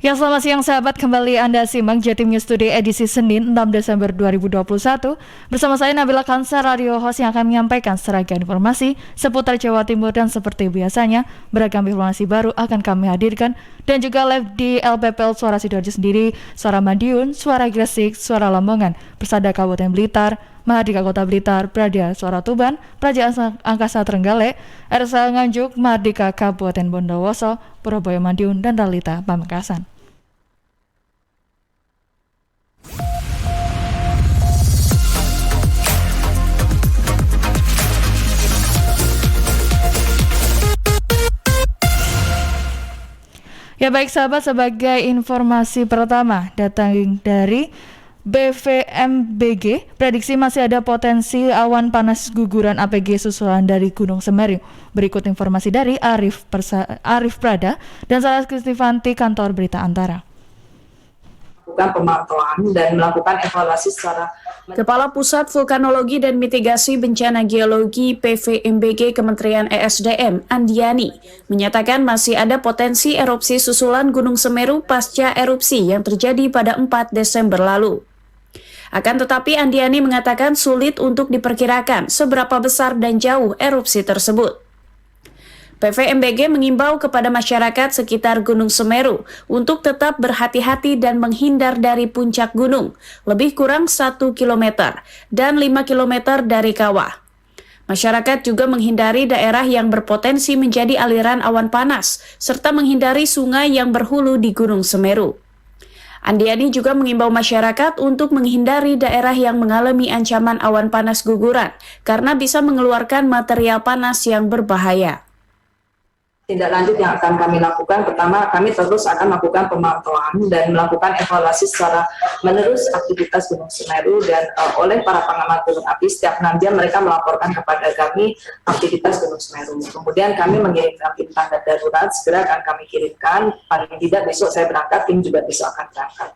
Ya, selamat siang sahabat, kembali Anda simak Jatim News Today edisi Senin 6 Desember 2021. Bersama saya Nabila Kansa, radio host yang akan menyampaikan seragam informasi seputar Jawa Timur, dan seperti biasanya beragam informasi baru akan kami hadirkan, dan juga live di LPPL Suara Sidoarjo sendiri, Suara Madiun, Suara Gresik, Suara Lamongan, Persada Kabupaten Blitar, Mahardika Kota Blitar, Praja Suara Tuban, Praja Angkasa Trenggalek, RSA Nganjuk, Mahardika Kabupaten Bondowoso, Purabaya Madiun, dan Dalita Pamekasan. Ya baik sahabat, sebagai informasi pertama datang dari BVMBG, prediksi masih ada potensi awan panas guguran APG susulan dari Gunung Semeru. Berikut informasi dari Arif Prada dan Sarah Kristifanti, kantor Berita Antara. Melakukan pemantauan dan melakukan evaluasi secara. Kepala Pusat Vulkanologi dan Mitigasi Bencana Geologi PVMBG Kementerian ESDM, Andiani, menyatakan masih ada potensi erupsi susulan Gunung Semeru pasca erupsi yang terjadi pada 4 Desember lalu. Akan tetapi Andiani mengatakan sulit untuk diperkirakan seberapa besar dan jauh erupsi tersebut. PVMBG mengimbau kepada masyarakat sekitar Gunung Semeru untuk tetap berhati-hati dan menghindar dari puncak gunung, lebih kurang 1 km dan 5 km dari kawah. Masyarakat juga menghindari daerah yang berpotensi menjadi aliran awan panas, serta menghindari sungai yang berhulu di Gunung Semeru. Andiani juga mengimbau masyarakat untuk menghindari daerah yang mengalami ancaman awan panas guguran, karena bisa mengeluarkan material panas yang berbahaya. Tindak lanjut yang akan kami lakukan, pertama kami terus akan melakukan pemantauan dan melakukan evaluasi secara menerus aktivitas Gunung Semeru, dan oleh para pengamat gunung api setiap 6 jam mereka melaporkan kepada kami aktivitas Gunung Semeru. Kemudian kami mengirimkan tim tanggap darurat, segera akan kami kirimkan, paling tidak besok saya berangkat, tim juga besok akan berangkat.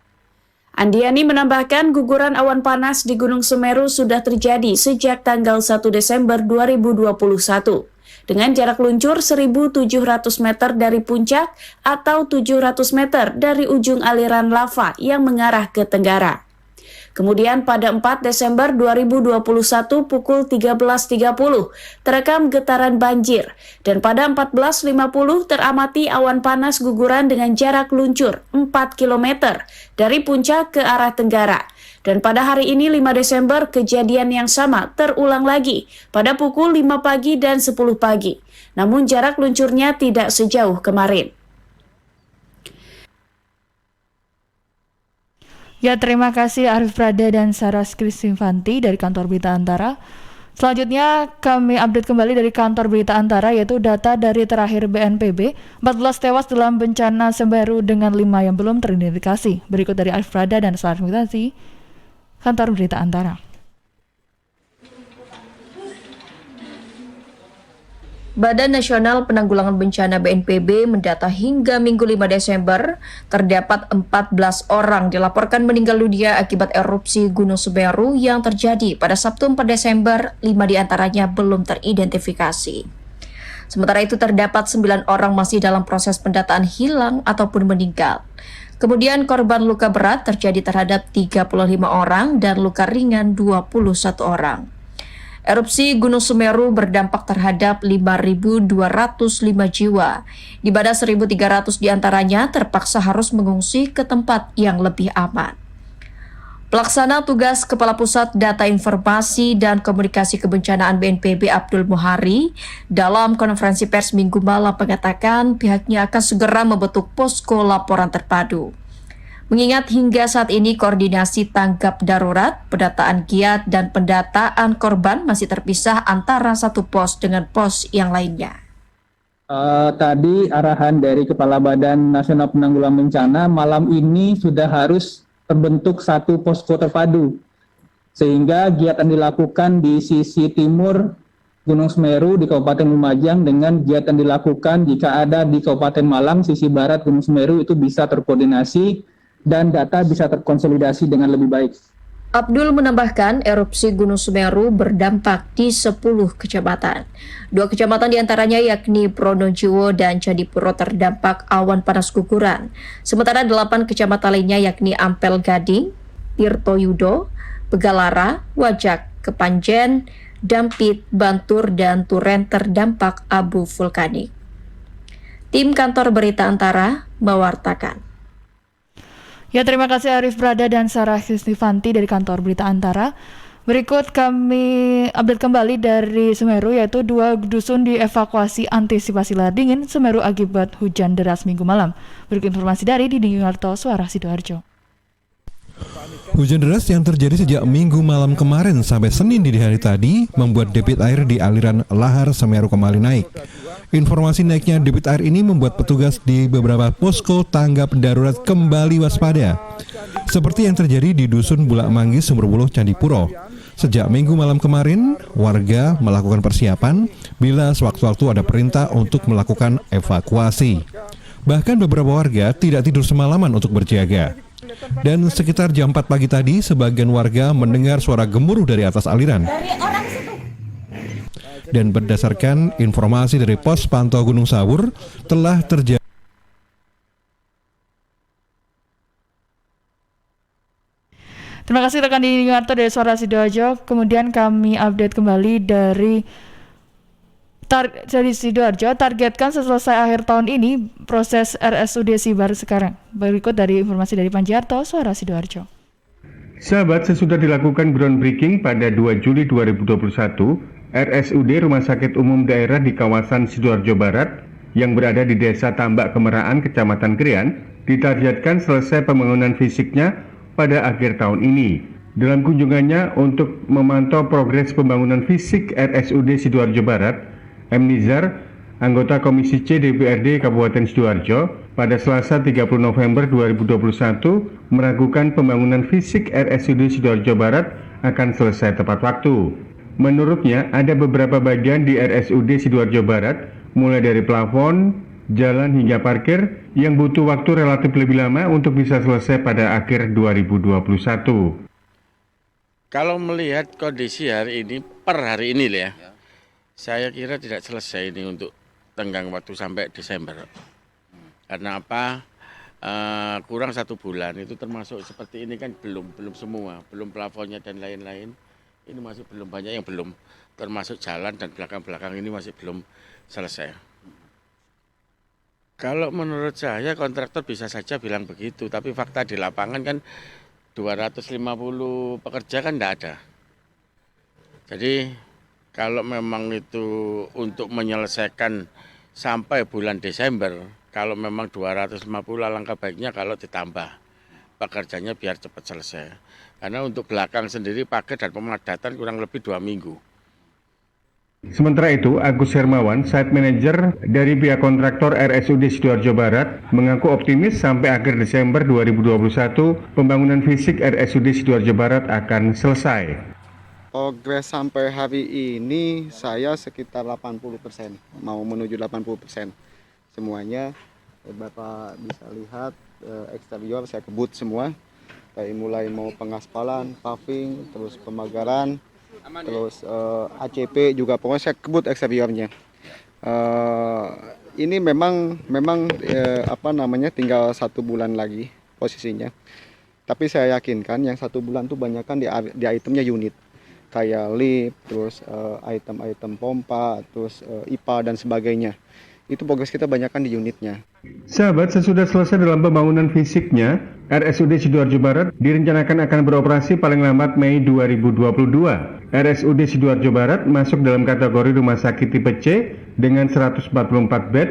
Andiani menambahkan guguran awan panas di Gunung Semeru sudah terjadi sejak tanggal 1 Desember 2021. Dengan jarak luncur 1.700 meter dari puncak atau 700 meter dari ujung aliran lava yang mengarah ke tenggara. Kemudian pada 4 Desember 2021 pukul 13.30 terekam getaran banjir, dan pada 14.50 teramati awan panas guguran dengan jarak luncur 4 km dari puncak ke arah tenggara. Dan pada hari ini 5 Desember kejadian yang sama terulang lagi pada pukul 5 pagi dan 10 pagi. Namun jarak luncurnya tidak sejauh kemarin. Ya, terima kasih Arif Prada dan Sarah Kristifanti dari kantor Berita Antara. Selanjutnya kami update kembali dari kantor Berita Antara, yaitu data dari terakhir BNPB, 14 tewas dalam bencana Semeru dengan 5 yang belum teridentifikasi. Berikut dari Arif Prada dan Sarah Kristifanti, kantor Berita Antara. Badan Nasional Penanggulangan Bencana BNPB mendata hingga Minggu 5 Desember, terdapat 14 orang dilaporkan meninggal dunia akibat erupsi Gunung Semeru yang terjadi pada Sabtu 4 Desember, 5 diantaranya belum teridentifikasi. Sementara itu terdapat 9 orang masih dalam proses pendataan hilang ataupun meninggal. Kemudian korban luka berat terjadi terhadap 35 orang dan luka ringan 21 orang. Erupsi Gunung Semeru berdampak terhadap 5.205 jiwa, di mana 1.300 diantaranya terpaksa harus mengungsi ke tempat yang lebih aman. Pelaksana tugas Kepala Pusat Data Informasi dan Komunikasi Kebencanaan BNPB Abdul Muhari dalam konferensi pers Minggu malam mengatakan pihaknya akan segera membentuk posko laporan terpadu. Mengingat hingga saat ini koordinasi tanggap darurat, pendataan giat, dan pendataan korban masih terpisah antara satu pos dengan pos yang lainnya. Tadi arahan dari Kepala Badan Nasional Penanggulangan Bencana, malam ini sudah harus terbentuk satu posko terpadu, sehingga giat yang dilakukan di sisi timur Gunung Semeru di Kabupaten Lumajang dengan giat yang dilakukan jika ada di Kabupaten Malang sisi barat Gunung Semeru itu bisa terkoordinasi dan data bisa terkonsolidasi dengan lebih baik. Abdul menambahkan erupsi Gunung Semeru berdampak di 10 kecamatan. 2 kecamatan diantaranya yakni Pronojiwo dan Candipuro terdampak awan panas guguran. Sementara 8 kecamatan lainnya yakni Ampel Gading, Tirtoyudo, Pegalara, Wajak, Kepanjen, Dampit, Bantur, dan Turen terdampak abu vulkanik. Tim Kantor Berita Antara mewartakan. Ya, terima kasih Arif Brada dan Sarah Krisnifanti dari Kantor Berita Antara. Berikut kami update kembali dari Semeru, yaitu 2 dusun dievakuasi antisipasi lahar dingin Semeru akibat hujan deras Minggu malam. Berikut informasi dari Didi Yunarto, Suara Sidoarjo. Hujan deras yang terjadi sejak Minggu malam kemarin sampai Senin dini hari tadi membuat debit air di aliran lahar Semeru kembali naik. Informasi naiknya debit air ini membuat petugas di beberapa posko tanggap darurat kembali waspada. Seperti yang terjadi di Dusun Bulak Manggis, Sumberbuluh, Candipuro. Sejak Minggu malam kemarin, warga melakukan persiapan bila sewaktu-waktu ada perintah untuk melakukan evakuasi. Bahkan beberapa warga tidak tidur semalaman untuk berjaga. Dan sekitar jam 4 pagi tadi, sebagian warga mendengar suara gemuruh dari atas aliran. Dan berdasarkan informasi dari Pos Pantau Gunung Sawur, telah terjadi. Terima kasih rekan Didi Yunarto dari Suara Sidoarjo. Kemudian kami update kembali dari Sidoarjo, targetkan selesai akhir tahun ini proses RSUD Sibar sekarang. Berikut dari informasi dari Panjiarto, Suara Sidoarjo. Sahabat, sesudah dilakukan groundbreaking pada 2 Juli 2021, RSUD Rumah Sakit Umum Daerah di kawasan Sidoarjo Barat yang berada di Desa Tambak Kemeraan, Kecamatan Krian, ditargetkan selesai pembangunan fisiknya pada akhir tahun ini. Dalam kunjungannya untuk memantau progres pembangunan fisik RSUD Sidoarjo Barat, M. Nizar, anggota Komisi C DPRD Kabupaten Sidoarjo, pada Selasa 30 November 2021 meragukan pembangunan fisik RSUD Sidoarjo Barat akan selesai tepat waktu. Menurutnya, ada beberapa bagian di RSUD Sidoarjo Barat, mulai dari plafon, jalan hingga parkir, yang butuh waktu relatif lebih lama untuk bisa selesai pada akhir 2021. Kalau melihat kondisi hari ini, per hari ini ya, saya kira tidak selesai ini untuk tenggang waktu sampai Desember. Karena apa? Kurang 1 bulan, itu termasuk seperti ini kan belum semua, belum plafonnya dan lain-lain. Ini masih belum banyak yang belum, termasuk jalan dan belakang-belakang ini masih belum selesai. Kalau menurut saya kontraktor bisa saja bilang begitu, tapi fakta di lapangan kan 250 pekerja kan tidak ada. Jadi kalau memang itu untuk menyelesaikan sampai bulan Desember, kalau memang 250 alangkah baiknya kalau ditambah pekerjanya biar cepat selesai. Karena untuk belakang sendiri pakai dan pemadatan kurang lebih 2 minggu. Sementara itu, Agus Hermawan, Site Manager dari pihak kontraktor RSUD Sidoarjo Barat, mengaku optimis sampai akhir Desember 2021 pembangunan fisik RSUD Sidoarjo Barat akan selesai. Progres sampai hari ini saya sekitar 80%, mau menuju 80%. Semuanya Bapak bisa lihat eksterior saya kebut semua. Dari mulai mau pengaspalan, paving, terus pemagaran, terus ACP juga pokoknya saya kebut eksteriornya. Ini memang tinggal 1 bulan lagi posisinya. Tapi saya yakinkan yang 1 bulan tuh banyakkan di itemnya unit. Kayak lift, terus item-item pompa, terus IPA dan sebagainya. Itu progres kita banyakkan di unitnya. Sahabat, sesudah selesai dalam pembangunan fisiknya, RSUD Sidoarjo Barat direncanakan akan beroperasi paling lambat Mei 2022. RSUD Sidoarjo Barat masuk dalam kategori rumah sakit tipe C dengan 144 bed,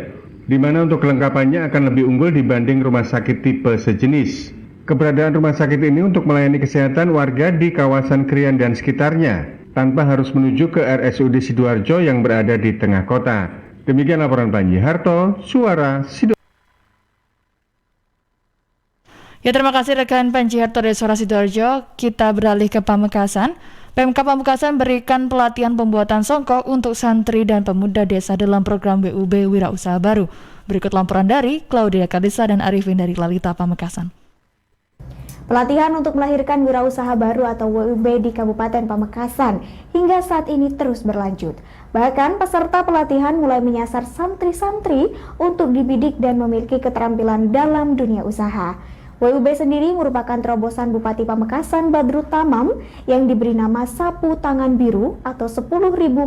di mana untuk kelengkapannya akan lebih unggul dibanding rumah sakit tipe sejenis. Keberadaan rumah sakit ini untuk melayani kesehatan warga di kawasan Krian dan sekitarnya, tanpa harus menuju ke RSUD Sidoarjo yang berada di tengah kota. Demikian laporan Panji Harto, Suara Sidoarjo. Ya, terima kasih rekan Panji Harto dari Suara Sidoarjo. Kita beralih ke Pamekasan. Pemkab Pamekasan berikan pelatihan pembuatan songkok untuk santri dan pemuda desa dalam program BUB Wira Usaha Baru. Berikut laporan dari Claudia Kalisa dan Arifin dari Lalita Pamekasan. Pelatihan untuk melahirkan wirausaha baru atau WUB di Kabupaten Pamekasan hingga saat ini terus berlanjut. Bahkan peserta pelatihan mulai menyasar santri-santri untuk dibidik dan memiliki keterampilan dalam dunia usaha. WUB sendiri merupakan terobosan Bupati Pamekasan Badrut Tamam yang diberi nama Sapu Tangan Biru atau 10.000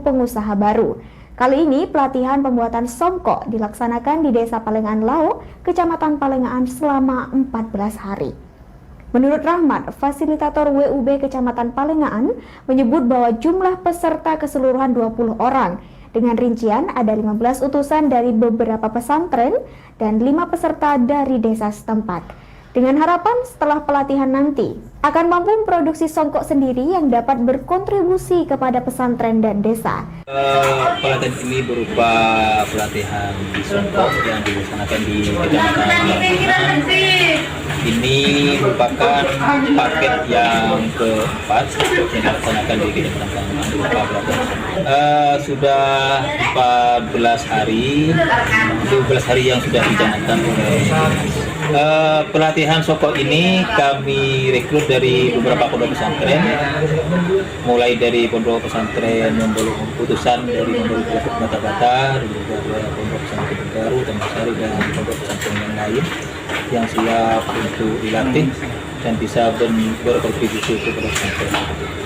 pengusaha baru. Kali ini pelatihan pembuatan songkok dilaksanakan di Desa Palengaan Lao, Kecamatan Palengaan selama 14 hari. Menurut Rahmat, fasilitator WUB Kecamatan Palengaan menyebut bahwa jumlah peserta keseluruhan 20 orang. Dengan rincian ada 15 utusan dari beberapa pesantren dan 5 peserta dari desa setempat. Dengan harapan setelah pelatihan nanti akan mampu memproduksi songkok sendiri yang dapat berkontribusi kepada pesantren dan desa. Pelatihan ini berupa pelatihan songkok yang dilaksanakan di Kecamatan Palengaan. Ini merupakan paket yang keempat yang dilaksanakan di Kecamatan Palengaan. Sudah 14 hari yang sudah dijalankan oleh pelatihan songkok ini kami rekrut dari beberapa pondok pesantren, mulai dari pondok pesantren Mondolo Utusan dari Mondolo Bata-Bata, dan juga pondok pesantren baru Tanjungsari dan pondok pesantren yang lain yang siap untuk dilatih dan bisa berkontribusi kepada pesantren.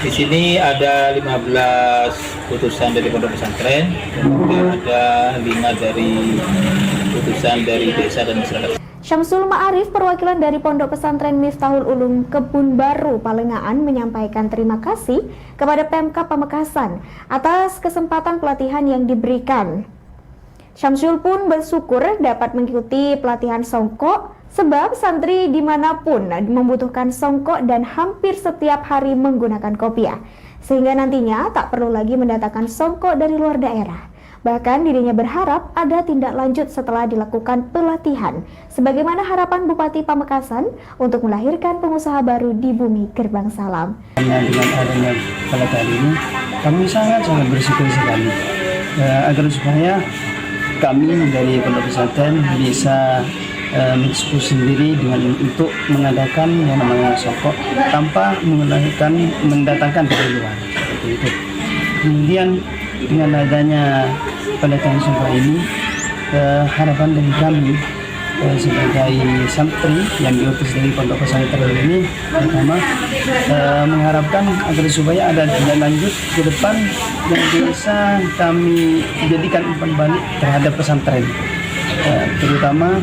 Di sini ada 15 utusan dari pondok pesantren, kemudian ada 5 dari utusan dari desa dan masyarakat. Syamsul Ma'arif, perwakilan dari Pondok Pesantren Miftahul Ulum Kebun Baru Palengaan menyampaikan terima kasih kepada Pemkab Pamekasan atas kesempatan pelatihan yang diberikan. Syamsul pun bersyukur dapat mengikuti pelatihan songkok sebab santri dimanapun membutuhkan songkok dan hampir setiap hari menggunakan kopiah, sehingga nantinya tak perlu lagi mendatangkan songkok dari luar daerah. Bahkan dirinya berharap ada tindak lanjut setelah dilakukan pelatihan, sebagaimana harapan Bupati Pamekasan untuk melahirkan pengusaha baru di bumi Gerbang Salam. Dengan adanya pelatihan ini, kami sangat bersyukur sekali agar supaya kami dari Pondok Pesantren bisa mengeksekusi sendiri dengan untuk mengadakan yang namanya songkok tanpa mendatangkan dari luar. Seperti itu. Kemudian dengan adanya pelatihan songkok ini, harapan dari kami sebagai santri yang diutus dari Pondok Pesantren ini, pertama mengharapkan agar supaya ada tindak lanjut ke depan yang bisa kami jadikan umpan balik terhadap pesantren, terutama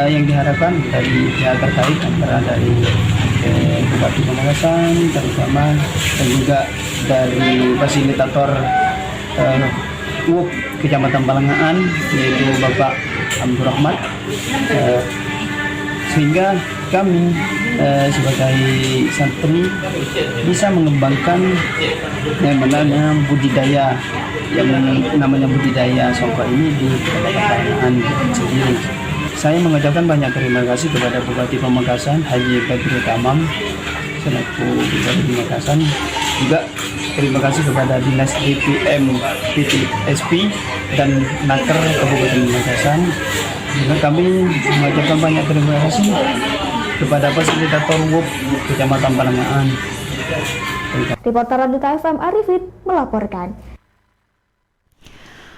yang diharapkan dari pihak terkait antara dari Bupati Pamekasan terutama dan juga dari fasilitator WUB Kecamatan Palengaan yaitu Bapak Abdul Rahmat, sehingga kami sebagai santri bisa mengembangkan yang namanya budidaya songkok ini di Palengaan sendiri. Saya mengucapkan banyak terima kasih kepada Bupati Pamekasan Haji Badrut Tamam selaku Bupati Pamekasan, juga terima kasih kepada Dinas DPM PTSP dan Naker Kabupaten Pamekasan. Juga kami mengucapkan banyak terima kasih kepada fasilitator WUB Kecamatan Palengaan. Reporter Radio KFM Arifin melaporkan.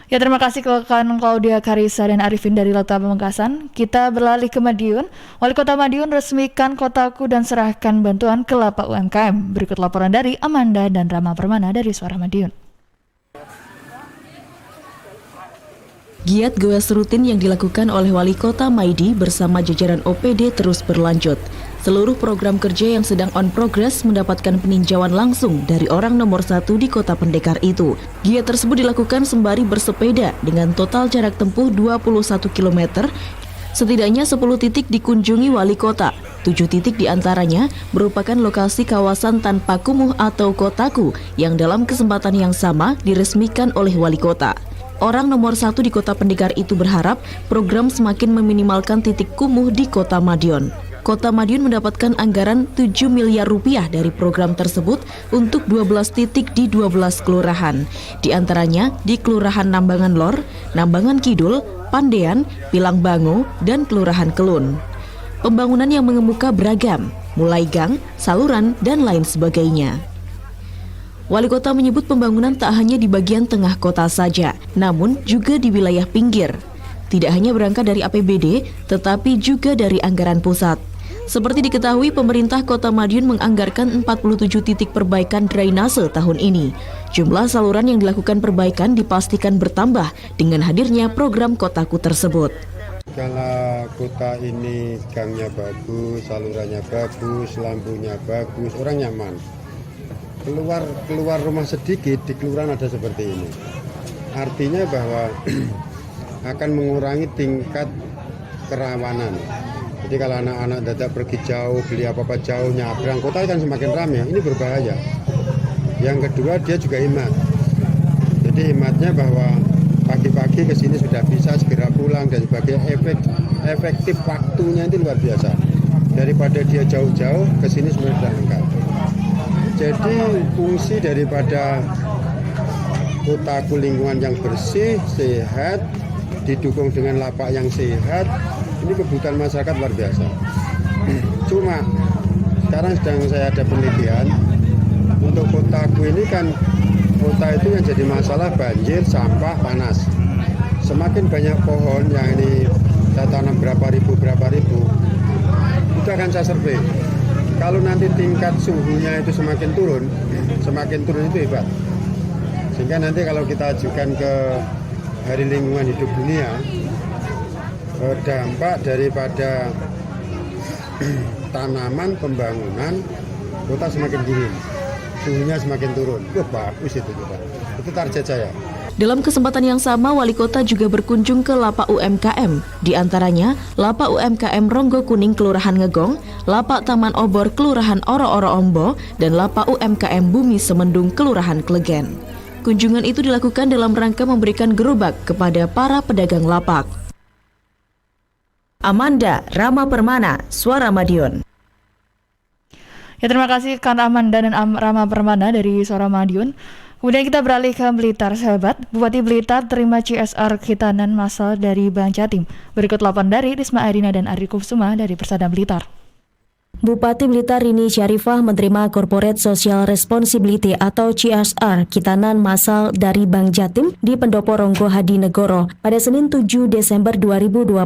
Ya, terima kasih rekan Claudia Karisa dan Arifin dari Lata Pamekasan. Kita beralih ke Madiun. Wali Kota Madiun resmikan Kotaku dan serahkan bantuan ke lapak UMKM. Berikut laporan dari Amanda dan Rama Permana dari Suara Madiun. Giat goes rutin yang dilakukan oleh Wali Kota Maidi bersama jajaran OPD terus berlanjut. Seluruh program kerja yang sedang on progress mendapatkan peninjauan langsung dari orang nomor 1 di Kota Pendekar itu. Giat tersebut dilakukan sembari bersepeda dengan total jarak tempuh 21 km. Setidaknya 10 titik dikunjungi Wali Kota. 7 titik diantaranya merupakan lokasi kawasan tanpa kumuh atau Kotaku yang dalam kesempatan yang sama diresmikan oleh Wali Kota. Orang nomor 1 di Kota Pendekar itu berharap program semakin meminimalkan titik kumuh di Kota Madiun. Kota Madiun mendapatkan anggaran 7 miliar rupiah dari program tersebut untuk 12 titik di 12 kelurahan. Di antaranya di Kelurahan Nambangan Lor, Nambangan Kidul, Pandean, Pilangbango, dan Kelurahan Kelun. pembangunan yang mengemuka beragam, mulai gang, saluran, dan lain sebagainya. Wali kota menyebut pembangunan tak hanya di bagian tengah kota saja, namun juga di wilayah pinggir. Tidak hanya berangkat dari APBD, tetapi juga dari anggaran pusat. Seperti diketahui, pemerintah Kota Madiun menganggarkan 47 titik perbaikan drainase tahun ini. Jumlah saluran yang dilakukan perbaikan dipastikan bertambah dengan hadirnya program Kotaku tersebut. Kalau kota ini gangnya bagus, salurannya bagus, lampunya bagus, orang nyaman. Keluar rumah sedikit, di kelurahan ada seperti ini. Artinya bahwa akan mengurangi tingkat kerawanan. Jadi kalau anak-anak dadak pergi jauh, beli apa-apa jauh, nyabrang, kota kan semakin ramai, ini berbahaya. Yang kedua, dia juga hemat. Jadi hematnya bahwa pagi-pagi ke sini sudah bisa segera pulang dan sebagai efektif waktunya itu luar biasa. Daripada dia jauh-jauh ke sini sebenarnya sudah lengkap. Jadi fungsi daripada Kotaku lingkungan yang bersih, sehat, didukung dengan lapak yang sehat, ini kebutuhan masyarakat luar biasa. Cuma sekarang sedang saya ada penelitian untuk Kotaku ini kan, kota itu yang jadi masalah banjir, sampah, panas. Semakin banyak pohon yang ini saya tanam berapa ribu, itu akan saya survei. Kalau nanti tingkat suhunya itu semakin turun itu hebat. Sehingga nanti kalau kita ajukan ke Hari Lingkungan Hidup Dunia, dampak daripada tanaman pembangunan kota semakin dingin, suhunya semakin turun. Bagus itu kita. Itu target saya. Dalam kesempatan yang sama, Wali Kota juga berkunjung ke lapak UMKM, di antaranya lapak UMKM Ronggo Kuning Kelurahan Ngegong, lapak Taman Obor Kelurahan Oro-Oro Ombo, dan lapak UMKM Bumi Semendung Kelurahan Klegen. Kunjungan itu dilakukan dalam rangka memberikan gerobak kepada para pedagang lapak. Amanda Rama Permana, Suara Madiun. Ya, terima kasih Kan Amanda dan Rama Permana dari Suara Madiun. Kemudian kita beralih ke Blitar, sahabat. Bupati Blitar terima CSR khitanan massal dari Bank Jatim. Berikut laporan dari Risma Arina dan Ari Kusuma dari Persada Blitar. Bupati Blitar Rini Syarifah menerima Corporate Social Responsibility atau CSR khitanan massal dari Bank Jatim di Pendopo Ronggo Hadinegoro pada Senin 7 Desember 2021.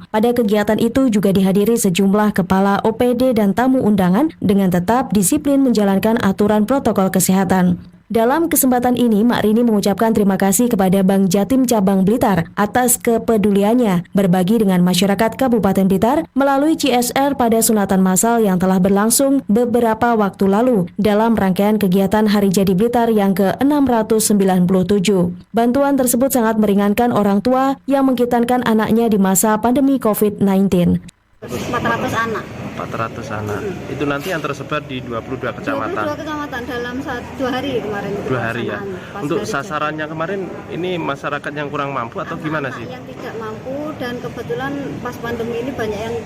Pada kegiatan itu juga dihadiri sejumlah kepala OPD dan tamu undangan dengan tetap disiplin menjalankan aturan protokol kesehatan. Dalam kesempatan ini, Mak Rini mengucapkan terima kasih kepada Bank Jatim Cabang Blitar atas kepeduliannya berbagi dengan masyarakat Kabupaten Blitar melalui CSR pada sunatan massal yang telah berlangsung beberapa waktu lalu dalam rangkaian kegiatan Hari Jadi Blitar yang ke-697. Bantuan tersebut sangat meringankan orang tua yang mengkhitankan anaknya di masa pandemi COVID-19. 400 anak. 400 anak. Itu nanti yang tersebar di 22 kecamatan. 22 kecamatan dalam 2 hari kemarin. 2 hari ya. Untuk sasarannya kemarin ini masyarakat yang kurang mampu atau gimana sih? Yang tidak mampu dan kebetulan pas pandemi ini banyak yang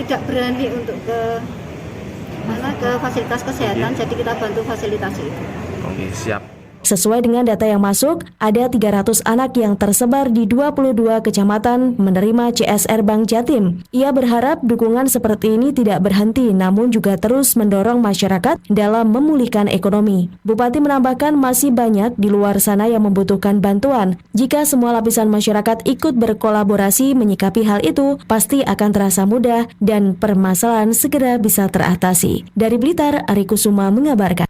tidak berani untuk ke fasilitas kesehatan, jadi kita bantu fasilitasi itu. Oke, siap. Sesuai dengan data yang masuk, ada 300 anak yang tersebar di 22 kecamatan menerima CSR Bank Jatim. Ia berharap dukungan seperti ini tidak berhenti, namun juga terus mendorong masyarakat dalam memulihkan ekonomi. Bupati menambahkan masih banyak di luar sana yang membutuhkan bantuan. Jika semua lapisan masyarakat ikut berkolaborasi menyikapi hal itu, pasti akan terasa mudah dan permasalahan segera bisa teratasi. Dari Blitar, Ari Kusuma mengabarkan.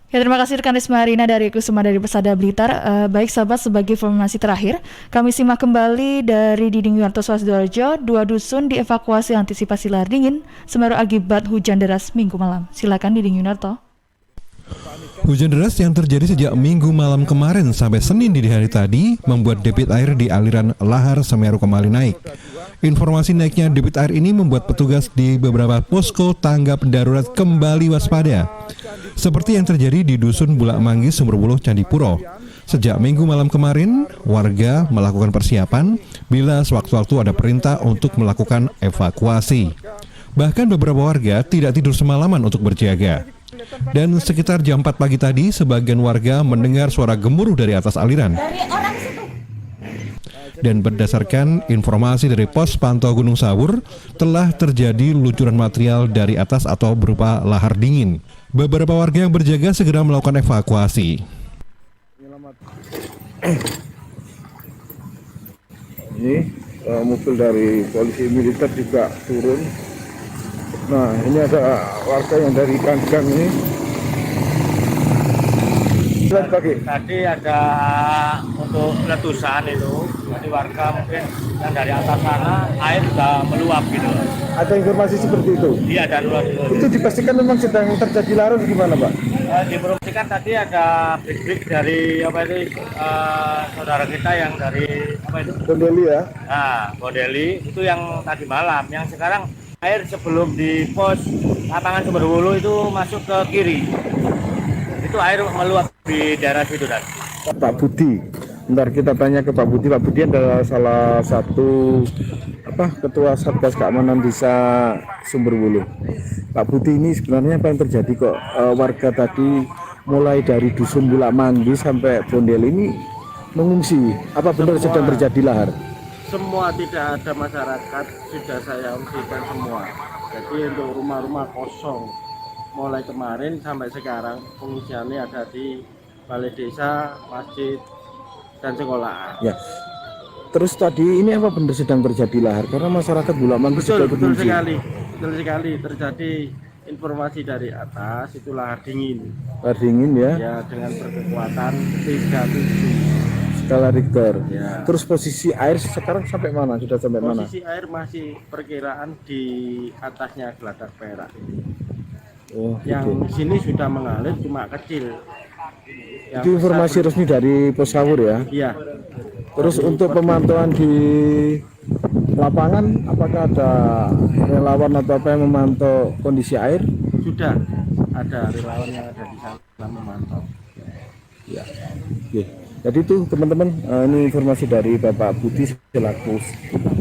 Ya, terima kasih rekan Risma Arina dari Kusuma dari Persada Blitar. Baik sahabat, sebagai informasi terakhir, kami simak kembali dari Diding Yunarto Sidoarjo, 2 dusun dievakuasi antisipasi lahar dingin Semeru akibat hujan deras Minggu malam. Silakan Diding Yunarto. Hujan deras yang terjadi sejak Minggu malam kemarin sampai Senin dini hari tadi membuat debit air di aliran lahar Semeru kembali naik. Informasi naiknya debit air ini membuat petugas di beberapa posko tanggap darurat kembali waspada. Seperti yang terjadi di Dusun Bulak Manggis, Sumberwuluh, Candipuro. Sejak Minggu malam kemarin, warga melakukan persiapan bila sewaktu-waktu ada perintah untuk melakukan evakuasi. Bahkan beberapa warga tidak tidur semalaman untuk berjaga. Dan sekitar jam 4 pagi tadi, sebagian warga mendengar suara gemuruh dari atas aliran. Dan berdasarkan informasi dari pos pantau Gunung Sawur, telah terjadi luncuran material dari atas atau berupa lahar dingin. Beberapa warga yang berjaga segera melakukan evakuasi. Ini mobil dari polisi militer juga turun. Nah, ini ada warga yang dari Kandang ini. Tadi ada untuk letusan itu, jadi warga mungkin yang dari atas sana air sudah meluap gitu. Ada informasi seperti itu? Iya, ada meluap. Itu dipastikan memang sedang terjadi lahar gimana, Pak? Diinformasikan tadi ada break dari saudara kita yang dari Bondeli ya? Nah, Bondeli itu yang tadi malam. Yang sekarang air sebelum di pos lapangan Sumberwulu itu masuk ke kiri. Itu air meluap di daerah situ dan Pak Budi, bentar kita tanya ke Pak Budi. Pak Budi adalah salah satu ketua Satgas Keamanan Desa Sumberwulu. Pak Budi, ini sebenarnya apa yang terjadi kok warga tadi mulai dari dusun Bulak Mandi sampai Bondel ini mengungsi? Apa benar sedang terjadi lahar? Semua tidak ada masyarakat, sudah saya ungsikan semua. Jadi untuk rumah-rumah kosong mulai kemarin sampai sekarang pengungsiannya ada di balai desa, masjid, dan sekolah. Ya. Terus tadi ini apa benar sedang terjadi lahar? Karena masyarakat Bulak Mandi sudah betul sekali terjadi informasi dari atas itu lahar dingin. Lahar dingin ya? Ya, dengan berkekuatan 3,7 skala Richter. Ya. Terus posisi air sekarang sampai mana? Sudah sampai mana? Posisi air masih perkiraan di atasnya Geladak Perak. Oh, yang gitu. sini sudah mengalir cuma kecil. Itu informasi resmi dari Pos Sawur ya? Iya. Terus untuk pemantauan di lapangan, apakah ada relawan atau apa yang memantau kondisi air? Sudah ada relawan yang ada di sana memantau. Ya. Oke. Jadi itu teman-teman, ini informasi dari Bapak Budi selaku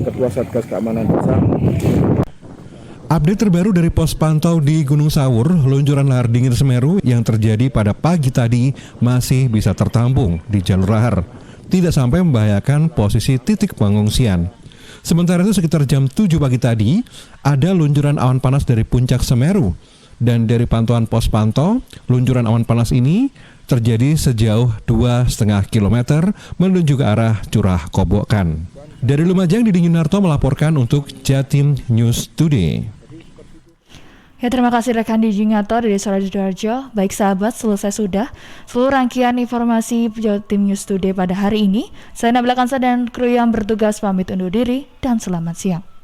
Ketua Satgas Keamanan Desa. Update terbaru dari pos pantau di Gunung Sawur, luncuran lahar dingin Semeru yang terjadi pada pagi tadi masih bisa tertampung di jalur lahar, tidak sampai membahayakan posisi titik pengungsian. Sementara itu sekitar jam 7 pagi tadi, ada luncuran awan panas dari puncak Semeru. Dan dari pantauan pos pantau, luncuran awan panas ini terjadi sejauh 2,5 km menuju ke arah Curah Kobokan. Dari Lumajang, Didi Yunarto melaporkan untuk Jatim News Today. Ya, terima kasih rekan Didi Yunarto dari Sidoarjo. Baik sahabat, selesai sudah seluruh rangkaian informasi Jatim News Today pada hari ini. Saya Nabila Kansa dan kru yang bertugas pamit undur diri dan selamat siang.